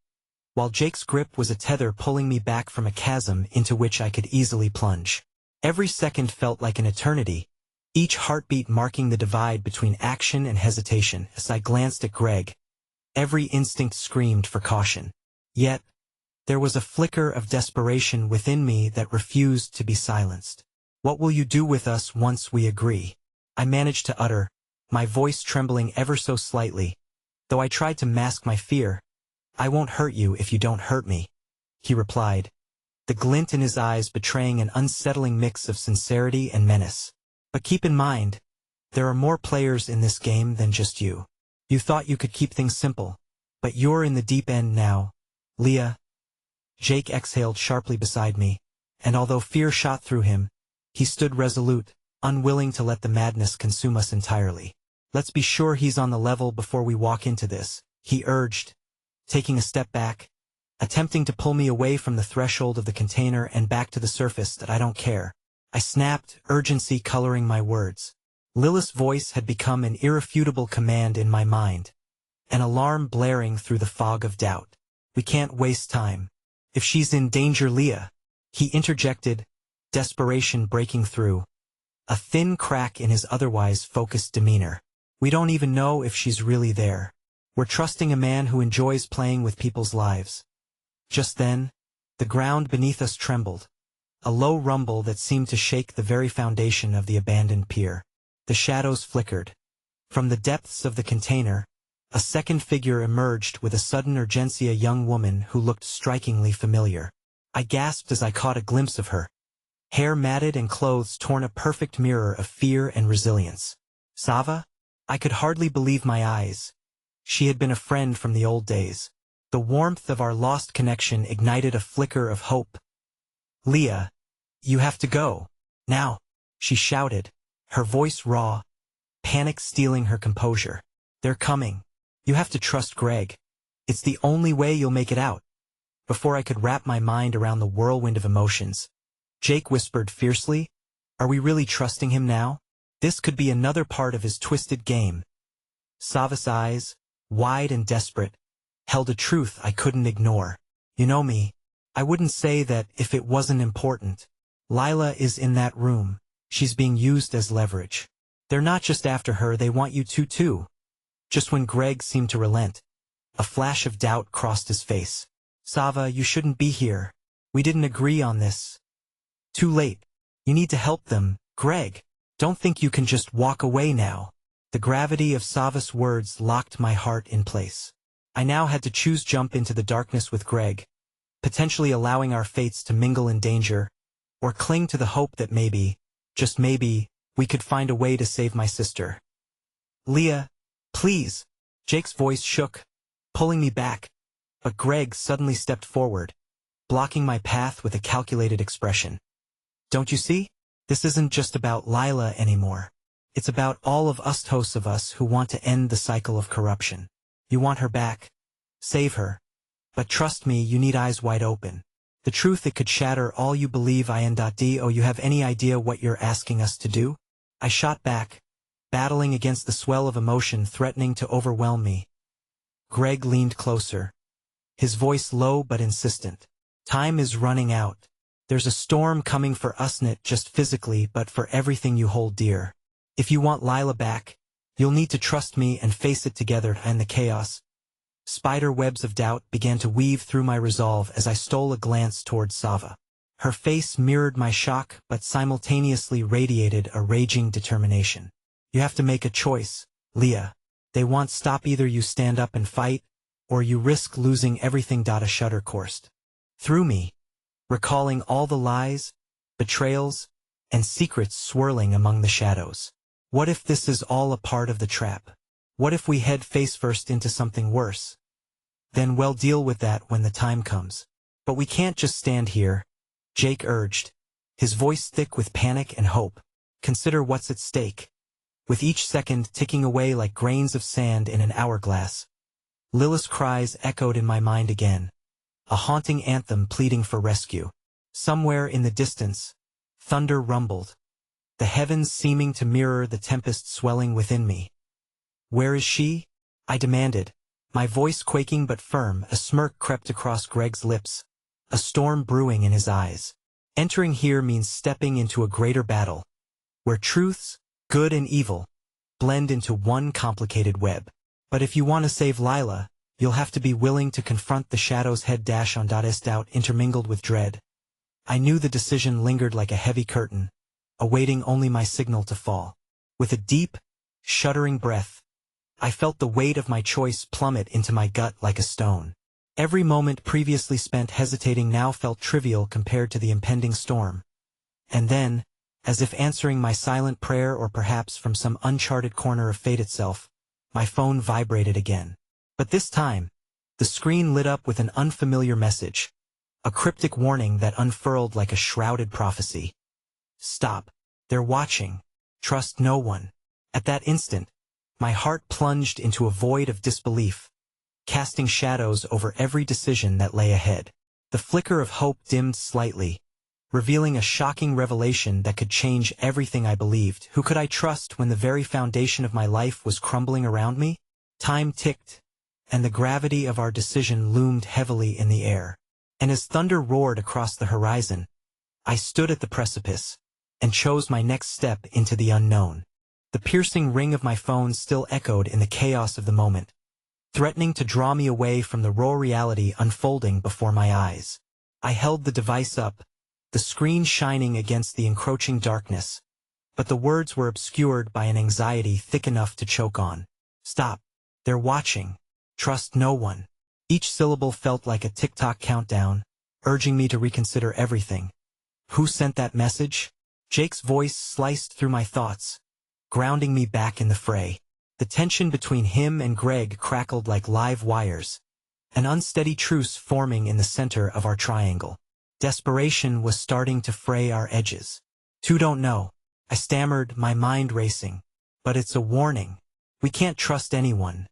[SPEAKER 1] while Jake's grip was a tether pulling me back from a chasm into which I could easily plunge. Every second felt like an eternity, each heartbeat marking the divide between action and hesitation. As I glanced at Greg, every instinct screamed for caution. Yet, there was a flicker of desperation within me that refused to be silenced. What will you do with us once we agree? I managed to utter, my voice trembling ever so slightly, though I tried to mask my fear. I won't hurt you if you don't hurt me, he replied, the glint in his eyes betraying an unsettling mix of sincerity and menace. But keep in mind, there are more players in this game than just you. You thought you could keep things simple, but you're in the deep end now, Leah. Jake exhaled sharply beside me, and although fear shot through him, he stood resolute, unwilling to let the madness consume us entirely. Let's be sure he's on the level before we walk into this, he urged, taking a step back, attempting to pull me away from the threshold of the container and back to the surface. That I don't care. I snapped, urgency coloring my words. Lila's voice had become an irrefutable command in my mind, an alarm blaring through the fog of doubt. We can't waste time. If she's in danger, Leah, he interjected, desperation breaking through, a thin crack in his otherwise focused demeanor. We don't even know if she's really there. We're trusting a man who enjoys playing with people's lives. Just then, the ground beneath us trembled, a low rumble that seemed to shake the very foundation of the abandoned pier. The shadows flickered. From the depths of the container, a second figure emerged with a sudden urgency, a young woman who looked strikingly familiar. I gasped as I caught a glimpse of her. Hair matted and clothes torn, a perfect mirror of fear and resilience. Sava? I could hardly believe my eyes. She had been a friend from the old days. The warmth of our lost connection ignited a flicker of hope. Leah, you have to go. Now, she shouted, her voice raw, panic stealing her composure. They're coming. You have to trust Greg. It's the only way you'll make it out. Before I could wrap my mind around the whirlwind of emotions, Jake whispered fiercely, are we really trusting him now? This could be another part of his twisted game. Sava's eyes, wide and desperate, held a truth I couldn't ignore. You know me. I wouldn't say that if it wasn't important. Lila is in that room. She's being used as leverage. They're not just after her, they want you to too. Just when Greg seemed to relent, a flash of doubt crossed his face. Sava, you shouldn't be here. We didn't agree on this. Too late. You need to help them, Greg. Don't think you can just walk away now. The gravity of Sava's words locked my heart in place. I now had to choose: jump into the darkness with Greg, potentially allowing our fates to mingle in danger, or cling to the hope that maybe, just maybe, we could find a way to save my sister. Leah, please. Jake's voice shook, pulling me back, but Greg suddenly stepped forward, blocking my path with a calculated expression. Don't you see? This isn't just about Lila anymore. It's about all of us, hosts of us who want to end the cycle of corruption. You want her back. Save her. But trust me, you need eyes wide open. The truth, it could shatter all you believe. Do you have any idea what you're asking us to do? I shot back, battling against the swell of emotion threatening to overwhelm me. Greg leaned closer, his voice low but insistent. Time is running out. There's a storm coming for us, not just physically but for everything you hold dear. If you want Lila back, you'll need to trust me and face it together. And the chaos, spider webs of doubt began to weave through my resolve as I stole a glance toward Sava. Her face mirrored my shock but simultaneously radiated a raging determination. You have to make a choice, Leah. They want stop. Either you stand up and fight, or you risk losing everything. A shudder coursed through me, recalling all the lies, betrayals, and secrets swirling among the shadows. What if this is all a part of the trap? What if we head face first into something worse? Then we'll deal with that when the time comes. But we can't just stand here, Jake urged, his voice thick with panic and hope. Consider what's at stake. With each second ticking away like grains of sand in an hourglass, Lila's cries echoed in my mind again, a haunting anthem pleading for rescue. Somewhere in the distance, thunder rumbled, the heavens seeming to mirror the tempest swelling within me. Where is she? I demanded, my voice quaking but firm. A smirk crept across Greg's lips, a storm brewing in his eyes. Entering here means stepping into a greater battle, where truths, good and evil, blend into one complicated web. But if you want to save Lila, you'll have to be willing to confront the shadows head. Doubt intermingled with dread. I knew the decision lingered like a heavy curtain, awaiting only my signal to fall. With a deep, shuddering breath, I felt the weight of my choice plummet into my gut like a stone. Every moment previously spent hesitating now felt trivial compared to the impending storm. And then, as if answering my silent prayer or perhaps from some uncharted corner of fate itself, my phone vibrated again. But this time, the screen lit up with an unfamiliar message, a cryptic warning that unfurled like a shrouded prophecy. Stop. They're watching. Trust no one. At that instant, my heart plunged into a void of disbelief, casting shadows over every decision that lay ahead. The flicker of hope dimmed slightly, revealing a shocking revelation that could change everything I believed. Who could I trust when the very foundation of my life was crumbling around me? Time ticked, and the gravity of our decision loomed heavily in the air. And as thunder roared across the horizon, I stood at the precipice, and chose my next step into the unknown. The piercing ring of my phone still echoed in the chaos of the moment, threatening to draw me away from the raw reality unfolding before my eyes. I held the device up, the screen shining against the encroaching darkness, but the words were obscured by an anxiety thick enough to choke on. Stop. They're watching. Trust no one. Each syllable felt like a tick-tock countdown, urging me to reconsider everything. Who sent that message? Jake's voice sliced through my thoughts, grounding me back in the fray. The tension between him and Greg crackled like live wires, an unsteady truce forming in the center of our triangle. Desperation was starting to fray our edges. Don't know. I stammered, my mind racing. But it's a warning. We can't trust anyone.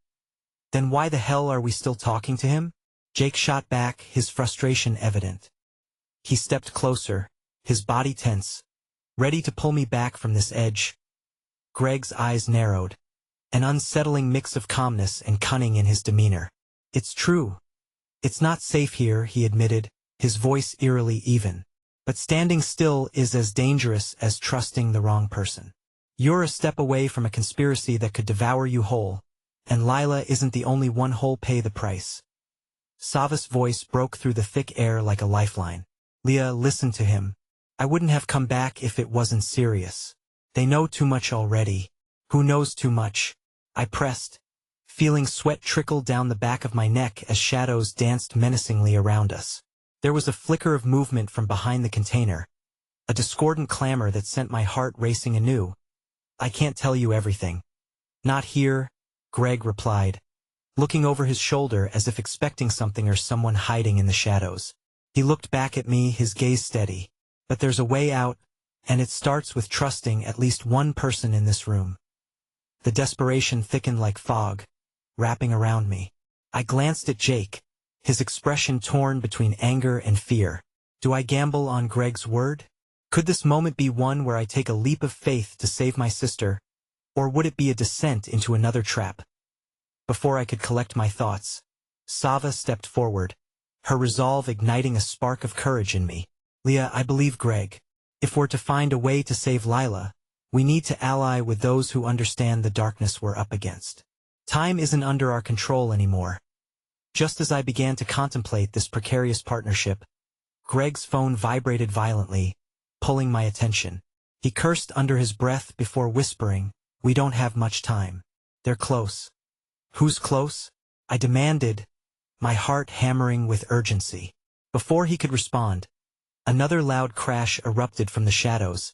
[SPEAKER 1] Then why the hell are we still talking to him? Jake shot back, his frustration evident. He stepped closer, his body tense, ready to pull me back from this edge. Greg's eyes narrowed, an unsettling mix of calmness and cunning in his demeanor. It's true. It's not safe here, he admitted, his voice eerily even. But standing still is as dangerous as trusting the wrong person. You're a step away from a conspiracy that could devour you whole, and Lila isn't the only one who'll pay the price. Sava's voice broke through the thick air like a lifeline. Leah, listen to him. I wouldn't have come back if it wasn't serious. They know too much already. Who knows too much? I pressed, feeling sweat trickle down the back of my neck as shadows danced menacingly around us. There was a flicker of movement from behind the container, a discordant clamor that sent my heart racing anew. I can't tell you everything. Not here, Greg replied, looking over his shoulder as if expecting something or someone hiding in the shadows. He looked back at me, his gaze steady. But there's a way out, and it starts with trusting at least one person in this room. The desperation thickened like fog, wrapping around me. I glanced at Jake, his expression torn between anger and fear. Do I gamble on Greg's word? Could this moment be one where I take a leap of faith to save my sister, or would it be a descent into another trap? Before I could collect my thoughts, Sava stepped forward, her resolve igniting a spark of courage in me. Leah, I believe Greg. If we're to find a way to save Lila, we need to ally with those who understand the darkness we're up against. Time isn't under our control anymore. Just as I began to contemplate this precarious partnership, Greg's phone vibrated violently, pulling my attention. He cursed under his breath before whispering, "We don't have much time. They're close." "Who's close?" I demanded, my heart hammering with urgency. Before he could respond, another loud crash erupted from the shadows,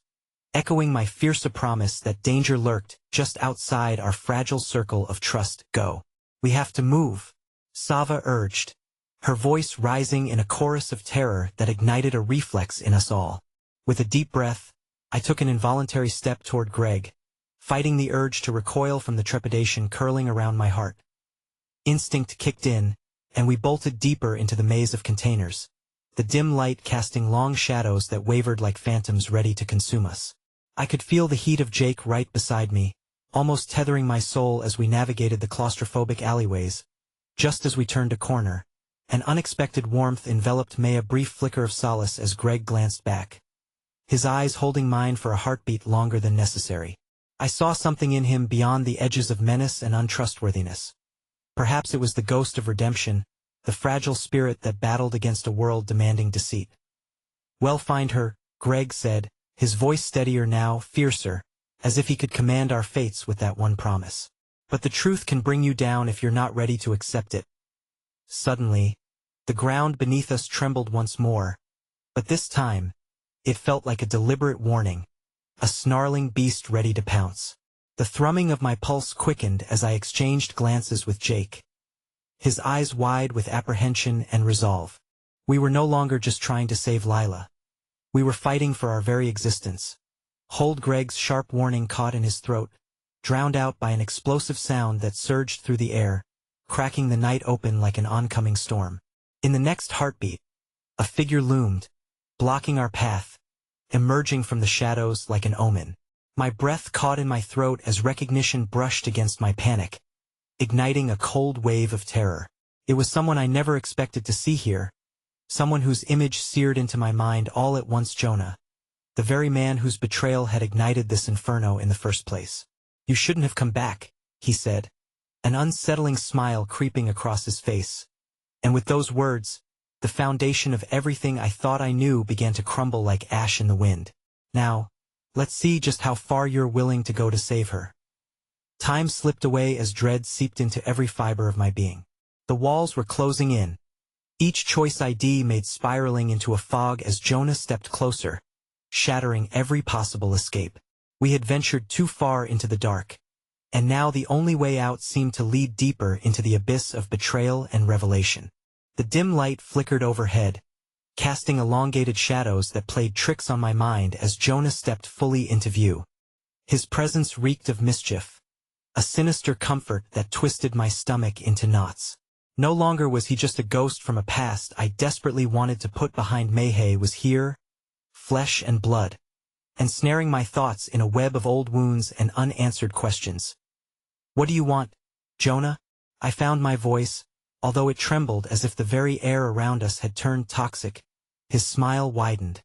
[SPEAKER 1] echoing my fierce promise that danger lurked just outside our fragile circle of trust. "Go. We have to move," Sava urged, her voice rising in a chorus of terror that ignited a reflex in us all. With a deep breath, I took an involuntary step toward Greg, fighting the urge to recoil from the trepidation curling around my heart. Instinct kicked in, and we bolted deeper into the maze of containers, the dim light casting long shadows that wavered like phantoms ready to consume us. I could feel the heat of Jake right beside me, almost tethering my soul as we navigated the claustrophobic alleyways. Just as we turned a corner, an unexpected warmth enveloped me, a brief flicker of solace as Greg glanced back, his eyes holding mine for a heartbeat longer than necessary. I saw something in him beyond the edges of menace and untrustworthiness. Perhaps it was the ghost of redemption, the fragile spirit that battled against a world demanding deceit. "Well, find her," Greg said, his voice steadier now, fiercer, as if he could command our fates with that one promise. "But the truth can bring you down if you're not ready to accept it." Suddenly, the ground beneath us trembled once more, but this time, it felt like a deliberate warning, a snarling beast ready to pounce. The thrumming of my pulse quickened as I exchanged glances with Jake, his eyes wide with apprehension and resolve. We were no longer just trying to save Lila. We were fighting for our very existence. Hold! Greg's sharp warning caught in his throat, drowned out by an explosive sound that surged through the air, cracking the night open like an oncoming storm. In the next heartbeat, a figure loomed, blocking our path, emerging from the shadows like an omen. My breath caught in my throat as recognition brushed against my panic, igniting a cold wave of terror. It was someone I never expected to see here, someone whose image seared into my mind all at once. Jonah, the very man whose betrayal had ignited this inferno in the first place. "You shouldn't have come back," he said, an unsettling smile creeping across his face. And with those words, the foundation of everything I thought I knew began to crumble like ash in the wind. "Now, let's see just how far you're willing to go to save her." Time slipped away as dread seeped into every fiber of my being. The walls were closing in, each choice ID made spiraling into a fog as Jonah stepped closer, shattering every possible escape. We had ventured too far into the dark, and now the only way out seemed to lead deeper into the abyss of betrayal and revelation. The dim light flickered overhead, casting elongated shadows that played tricks on my mind as Jonah stepped fully into view. His presence reeked of mischief, a sinister comfort that twisted my stomach into knots. No longer was he just a ghost from a past I desperately wanted to put behind me. He was here, flesh and blood, ensnaring my thoughts in a web of old wounds and unanswered questions. "What do you want, Jonah?" I found my voice, although it trembled as if the very air around us had turned toxic. His smile widened,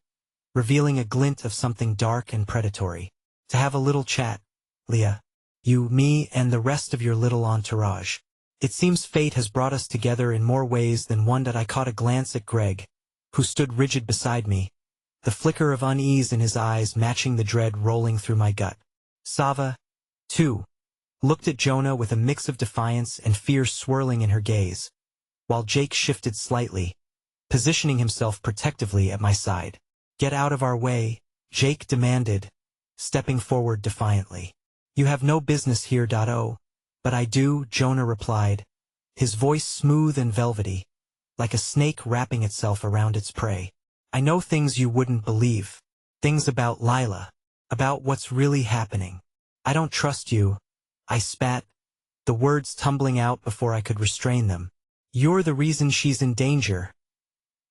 [SPEAKER 1] revealing a glint of something dark and predatory. "To have a little chat, Leah. You, me, and the rest of your little entourage. It seems fate has brought us together in more ways than one." That I caught a glance at Greg, who stood rigid beside me, the flicker of unease in his eyes matching the dread rolling through my gut. Sava, too, looked at Jonah with a mix of defiance and fear swirling in her gaze, while Jake shifted slightly, positioning himself protectively at my side. "Get out of our way," Jake demanded, stepping forward defiantly. "You have no business here. Oh, but I do," Jonah replied, his voice smooth and velvety. like a snake wrapping itself around its prey. I know things you wouldn't believe. Things about Lila. About what's really happening. I don't trust you. I spat, the words tumbling out before I could restrain them. You're the reason she's in danger.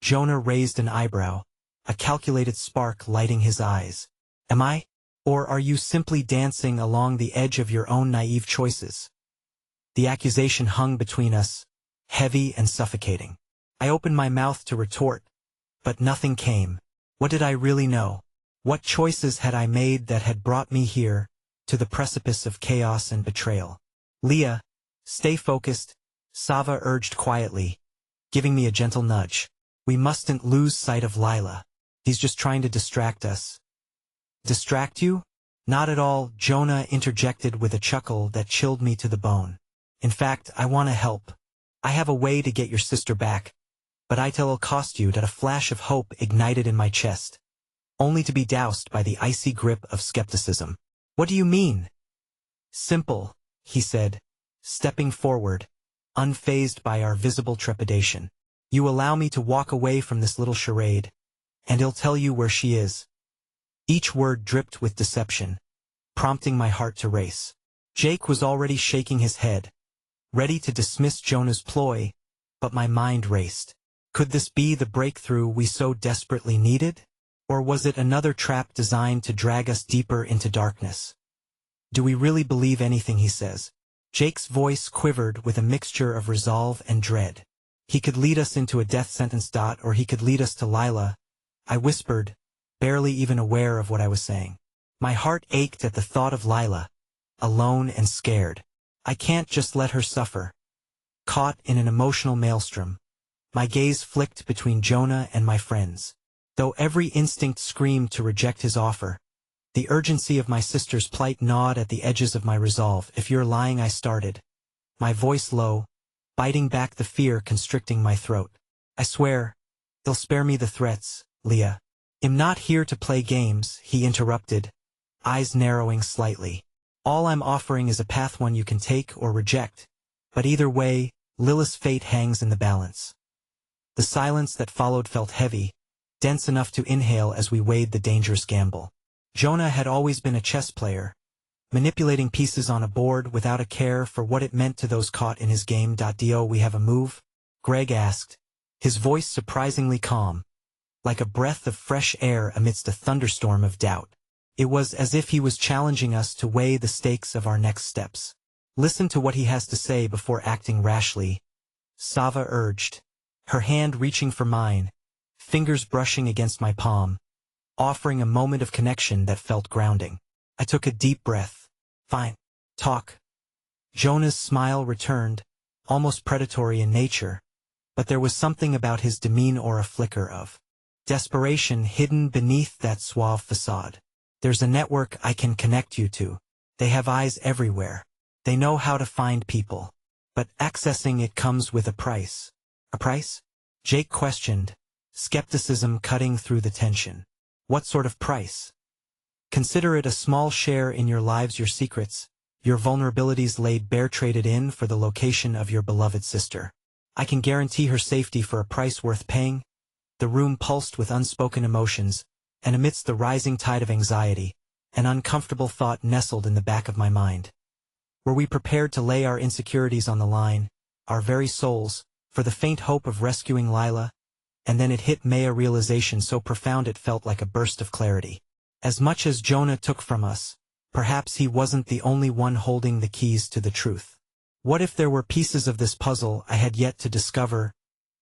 [SPEAKER 1] Jonah raised an eyebrow, a calculated spark lighting his eyes. Am I? Or are you simply dancing along the edge of your own naive choices? The accusation hung between us, heavy and suffocating. I opened my mouth to retort, but nothing came. What did I really know? What choices had I made that had brought me here, to the precipice of chaos and betrayal? Leah, stay focused, Sava urged quietly, giving me a gentle nudge. We mustn't lose sight of Lila. He's just trying to distract us. Distract you? Not at all, Jonah interjected with a chuckle that chilled me to the bone. In fact, I want to help. I have a way to get your sister back, but it'll cost you. That a flash of hope ignited in my chest, only to be doused by the icy grip of skepticism. What do you mean? Simple, he said, stepping forward, unfazed by our visible trepidation. You allow me to walk away from this little charade, and he'll tell you where she is. Each word dripped with deception, prompting my heart to race. Jake was already shaking his head, ready to dismiss Jonah's ploy, but my mind raced. Could this be the breakthrough we so desperately needed? Or was it another trap designed to drag us deeper into darkness? Do we really believe anything he says? Jake's voice quivered with a mixture of resolve and dread. He could lead us into a death sentence. Or he could lead us to Lila, I whispered, barely even aware of what I was saying. My heart ached at the thought of Lila, alone and scared. I can't just let her suffer. Caught in an emotional maelstrom, my gaze flicked between Jonah and my friends. Though every instinct screamed to reject his offer, the urgency of my sister's plight gnawed at the edges of my resolve. If you're lying, I started, my voice low, biting back the fear constricting my throat. I swear, they'll spare me the threats, Leah. I'm not here to play games, he interrupted, eyes narrowing slightly. All I'm offering is a path, one you can take or reject, but either way, Lila's fate hangs in the balance. The silence that followed felt heavy, dense enough to inhale as we weighed the dangerous gamble. Jonah had always been a chess player, manipulating pieces on a board without a care for what it meant to those caught in his game. Do we have a move? Greg asked, his voice surprisingly calm, like a breath of fresh air amidst a thunderstorm of doubt. It was as if he was challenging us to weigh the stakes of our next steps. Listen to what he has to say before acting rashly, Sava urged, her hand reaching for mine, fingers brushing against my palm, offering a moment of connection that felt grounding. I took a deep breath. Fine. Talk. Jonah's smile returned, almost predatory in nature, but there was something about his demeanor, or a flicker of desperation hidden beneath that suave facade. There's a network I can connect you to. They have eyes everywhere. They know how to find people. But accessing it comes with a price. A price? Jake questioned, skepticism cutting through the tension. What sort of price? Consider it a small share in your lives, your secrets, your vulnerabilities laid bare, traded in for the location of your beloved sister. I can guarantee her safety for a price worth paying. The room pulsed with unspoken emotions, and amidst the rising tide of anxiety, an uncomfortable thought nestled in the back of my mind. Were we prepared to lay our insecurities on the line, our very souls, for the faint hope of rescuing Lila? And then it hit me, a realization so profound it felt like a burst of clarity. As much as Jonah took from us, perhaps he wasn't the only one holding the keys to the truth. What if there were pieces of this puzzle I had yet to discover,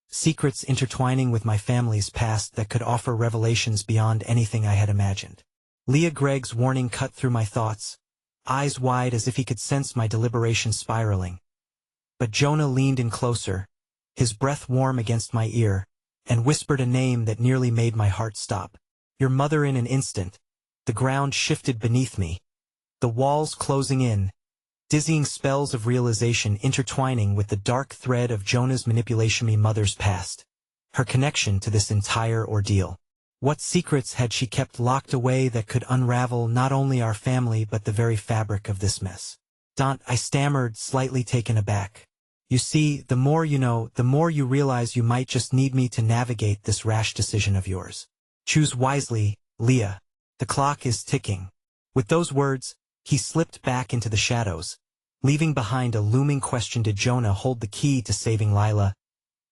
[SPEAKER 1] secrets intertwining with my family's past that could offer revelations beyond anything I had imagined? Leah, Greg's warning cut through my thoughts, eyes wide as if he could sense my deliberation spiraling. But Jonah leaned in closer, his breath warm against my ear, and whispered a name that nearly made my heart stop. Your mother. In an instant, the ground shifted beneath me, the walls closing in, dizzying spells of realization intertwining with the dark thread of Jonah's manipulation. My mother's past, her connection to this entire ordeal. What secrets had she kept locked away that could unravel not only our family but the very fabric of this mess? I stammered, slightly taken aback. You see, the more you know, the more you realize you might just need me to navigate this rash decision of yours. Choose wisely, Leah. The clock is ticking." With those words, he slipped back into the shadows, leaving behind a looming question: did Jonah hold the key to saving Lila,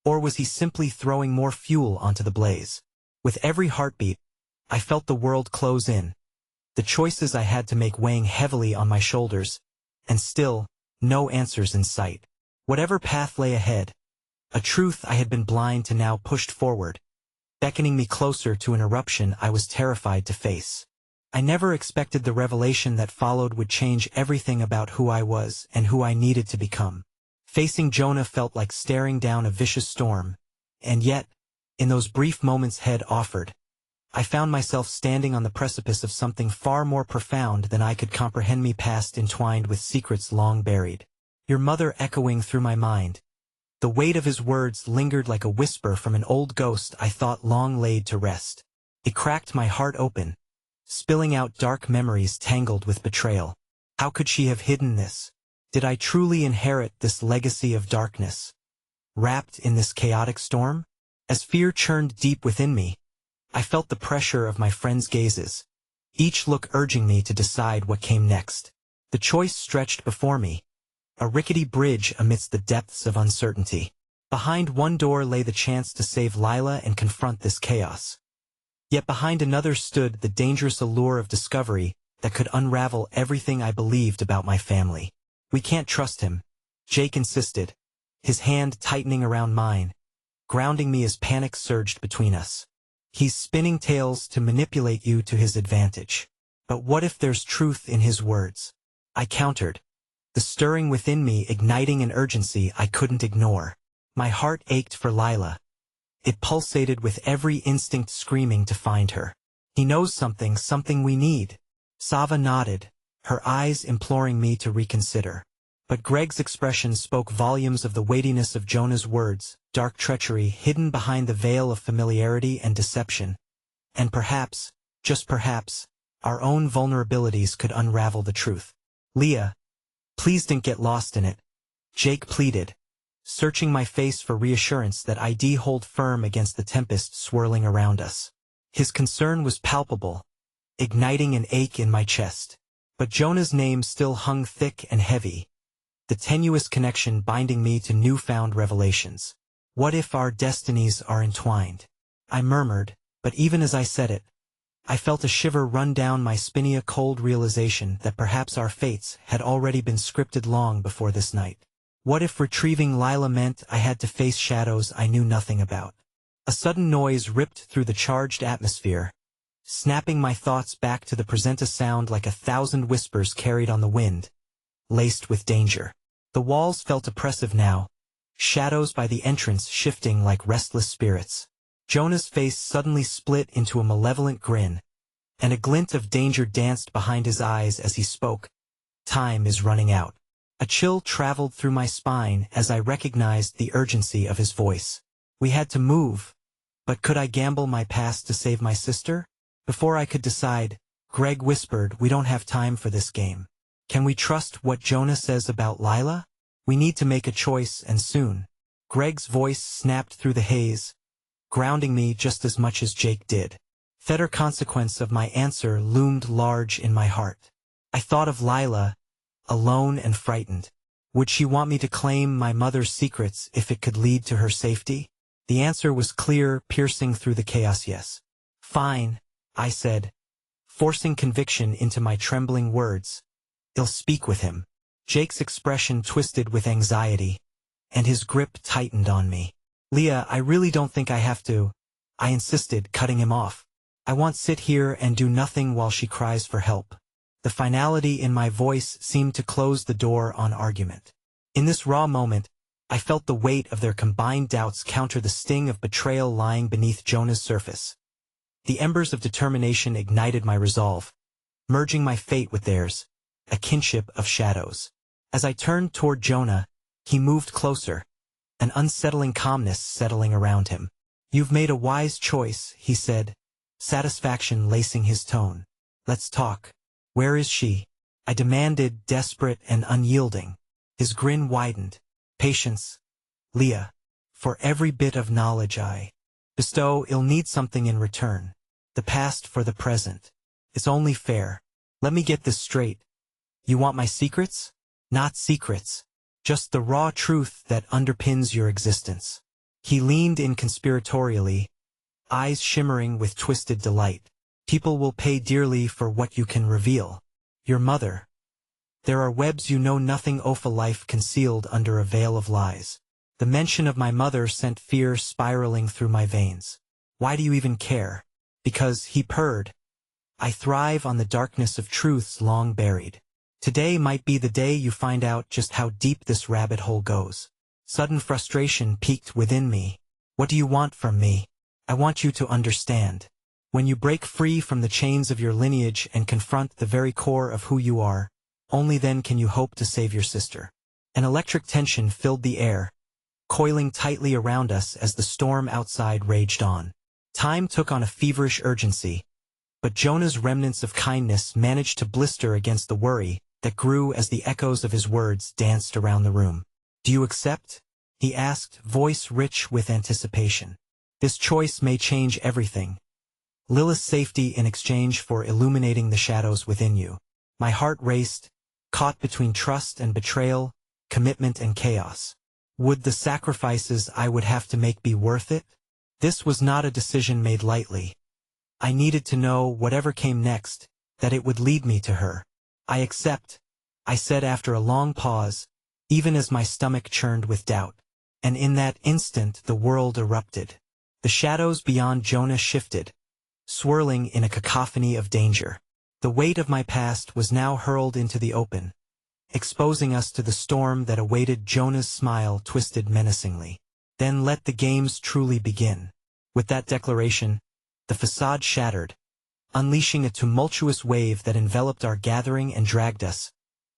[SPEAKER 1] or was he simply throwing more fuel onto the blaze? With every heartbeat, I felt the world close in, the choices I had to make weighing heavily on my shoulders, and still, no answers in sight. Whatever path lay ahead, a truth I had been blind to now pushed forward, beckoning me closer to an eruption I was terrified to face. I never expected the revelation that followed would change everything about who I was and who I needed to become. Facing Jonah felt like staring down a vicious storm, and yet, in those brief moments head offered, I found myself standing on the precipice of something far more profound than I could comprehend. Me past entwined with secrets long buried. Your mother echoing through my mind. The weight of his words lingered like a whisper from an old ghost I thought long laid to rest. It cracked my heart open, spilling out dark memories tangled with betrayal. How could she have hidden this? Did I truly inherit this legacy of darkness, wrapped in this chaotic storm? As fear churned deep within me, I felt the pressure of my friends' gazes, each look urging me to decide what came next. The choice stretched before me, a rickety bridge amidst the depths of uncertainty. Behind one door lay the chance to save Lila and confront this chaos. Yet behind another stood the dangerous allure of discovery that could unravel everything I believed about my family. "We can't trust him," Jake insisted, his hand tightening around mine, grounding me as panic surged between us. "He's spinning tales to manipulate you to his advantage." "But what if there's truth in his words?" I countered, the stirring within me igniting an urgency I couldn't ignore. My heart ached for Lila. It pulsated with every instinct screaming to find her. "He knows something, something we need." Sava nodded, her eyes imploring me to reconsider. But Greg's expression spoke volumes of the weightiness of Jonah's words, dark treachery hidden behind the veil of familiarity and deception. And perhaps, just perhaps, our own vulnerabilities could unravel the truth. "Leah, please don't get lost in it," Jake pleaded, searching my face for reassurance that I'd hold firm against the tempest swirling around us. His concern was palpable, igniting an ache in my chest. But Jonah's name still hung thick and heavy, the tenuous connection binding me to newfound revelations. "What if our destinies are entwined?" I murmured, but even as I said it, I felt a shiver run down my spine, a cold realization that perhaps our fates had already been scripted long before this night. What if retrieving Lila meant I had to face shadows I knew nothing about? A sudden noise ripped through the charged atmosphere, snapping my thoughts back to the present, a sound like 1,000 whispers carried on the wind, laced with danger. The walls felt oppressive now, shadows by the entrance shifting like restless spirits. Jonah's face suddenly split into a malevolent grin, and a glint of danger danced behind his eyes as he spoke. "Time is running out." A chill traveled through my spine as I recognized the urgency of his voice. We had to move, but could I gamble my past to save my sister? Before I could decide, Greg whispered, "We don't have time for this game. Can we trust what Jonah says about Lila? We need to make a choice, and soon." Greg's voice snapped through the haze, grounding me just as much as Jake did. The consequence of my answer loomed large in my heart. I thought of Lila, alone and frightened. Would she want me to claim my mother's secrets if it could lead to her safety? The answer was clear, piercing through the chaos. "Yes." "Fine," I said, forcing conviction into my trembling words. "I'll speak with him." Jake's expression twisted with anxiety, and his grip tightened on me. "Leah, I really don't think I have to," I insisted, cutting him off. "I want to sit here and do nothing while she cries for help." The finality in my voice seemed to close the door on argument. In this raw moment, I felt the weight of their combined doubts counter the sting of betrayal lying beneath Jonah's surface. The embers of determination ignited my resolve, merging my fate with theirs, a kinship of shadows. As I turned toward Jonah, he moved closer, an unsettling calmness settling around him. "You've made a wise choice," he said, satisfaction lacing his tone. "Let's talk." "Where is she?" I demanded, desperate and unyielding. His grin widened. Patience, Leah. For every bit of knowledge I bestow, I'll need something in return. The past for the present. It's only fair. Let me get this straight. You want my secrets? Not secrets. Just the raw truth that underpins your existence. He leaned in conspiratorially, eyes shimmering with twisted delight. People will pay dearly for what you can reveal. Your mother. There are webs you know nothing of, a life concealed under a veil of lies. The mention of my mother sent fear spiraling through my veins. Why do you even care? Because, he purred, I thrive on the darkness of truths long buried. Today might be the day you find out just how deep this rabbit hole goes. Sudden frustration peaked within me. What do you want from me? I want you to understand. When you break free from the chains of your lineage and confront the very core of who you are, only then can you hope to save your sister. An electric tension filled the air, coiling tightly around us as the storm outside raged on. Time took on a feverish urgency, but Jonah's remnants of kindness managed to blister against the worry that grew as the echoes of his words danced around the room. Do you accept? He asked, voice rich with anticipation. This choice may change everything. Lilith's safety in exchange for illuminating the shadows within you. My heart raced, caught between trust and betrayal, commitment and chaos. Would the sacrifices I would have to make be worth it? This was not a decision made lightly. I needed to know, whatever came next, that it would lead me to her. I accept, I said after a long pause, even as my stomach churned with doubt. And in that instant the world erupted. The shadows beyond Jonah shifted, swirling in a cacophony of danger. The weight of my past was now hurled into the open, exposing us to the storm that awaited. Jonah's smile twisted menacingly. Then let the games truly begin. With that declaration, the facade shattered, unleashing a tumultuous wave that enveloped our gathering and dragged us,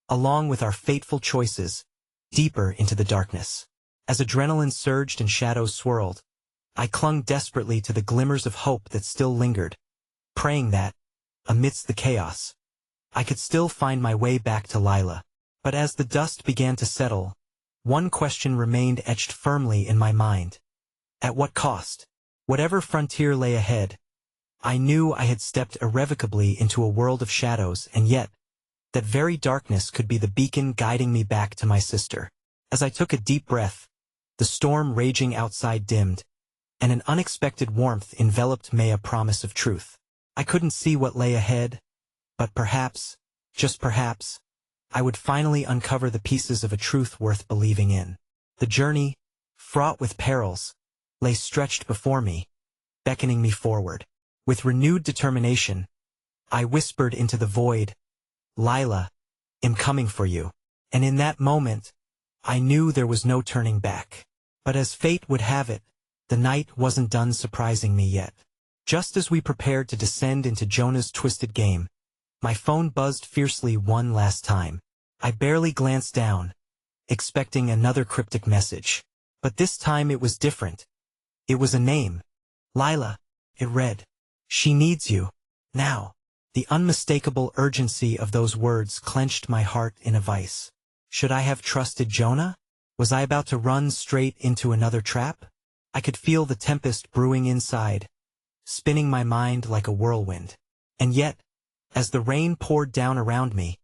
[SPEAKER 1] along with our fateful choices, deeper into the darkness. As adrenaline surged and shadows swirled, I clung desperately to the glimmers of hope that still lingered, praying that, amidst the chaos, I could still find my way back to Lila. But as the dust began to settle, one question remained etched firmly in my mind. At what cost? Whatever frontier lay ahead, I knew I had stepped irrevocably into a world of shadows, and yet, that very darkness could be the beacon guiding me back to my sister. As I took a deep breath, the storm raging outside dimmed, and an unexpected warmth enveloped me, a promise of truth. I couldn't see what lay ahead, but perhaps, just perhaps, I would finally uncover the pieces of a truth worth believing in. The journey, fraught with perils, lay stretched before me, beckoning me forward. With renewed determination, I whispered into the void, Lila, I'm coming for you. And in that moment, I knew there was no turning back. But as fate would have it, the night wasn't done surprising me yet. Just as we prepared to descend into Jonah's twisted game, my phone buzzed fiercely one last time. I barely glanced down, expecting another cryptic message. But this time it was different. It was a name. Lila, it read. She needs you. Now. The unmistakable urgency of those words clenched my heart in a vice. Should I have trusted Jonah? Was I about to run straight into another trap? I could feel the tempest brewing inside, spinning my mind like a whirlwind. And yet, as the rain poured down around me,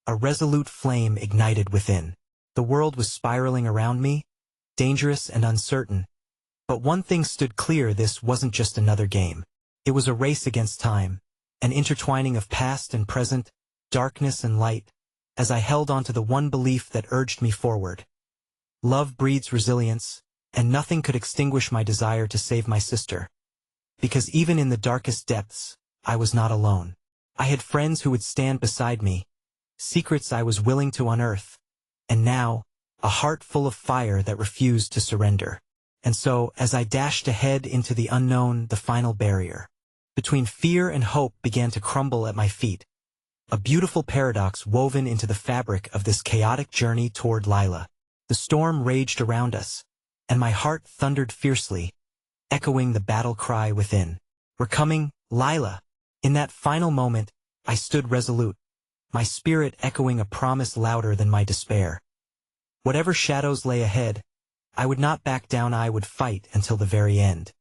[SPEAKER 1] a resolute flame ignited within. The world was spiraling around me, dangerous and uncertain. But one thing stood clear: this wasn't just another game. It was a race against time, an intertwining of past and present, darkness and light, as I held on to the one belief that urged me forward. Love breeds resilience, and nothing could extinguish my desire to save my sister. Because even in the darkest depths, I was not alone. I had friends who would stand beside me, secrets I was willing to unearth, and now, a heart full of fire that refused to surrender. And so, as I dashed ahead into the unknown, the final barrier between fear and hope began to crumble at my feet, a beautiful paradox woven into the fabric of this chaotic journey toward Lila. The storm raged around us, and my heart thundered fiercely, echoing the battle cry within. We're coming, Lila. In that final moment, I stood resolute, my spirit echoing a promise louder than my despair. Whatever shadows lay ahead, I would not back down. I would fight until the very end.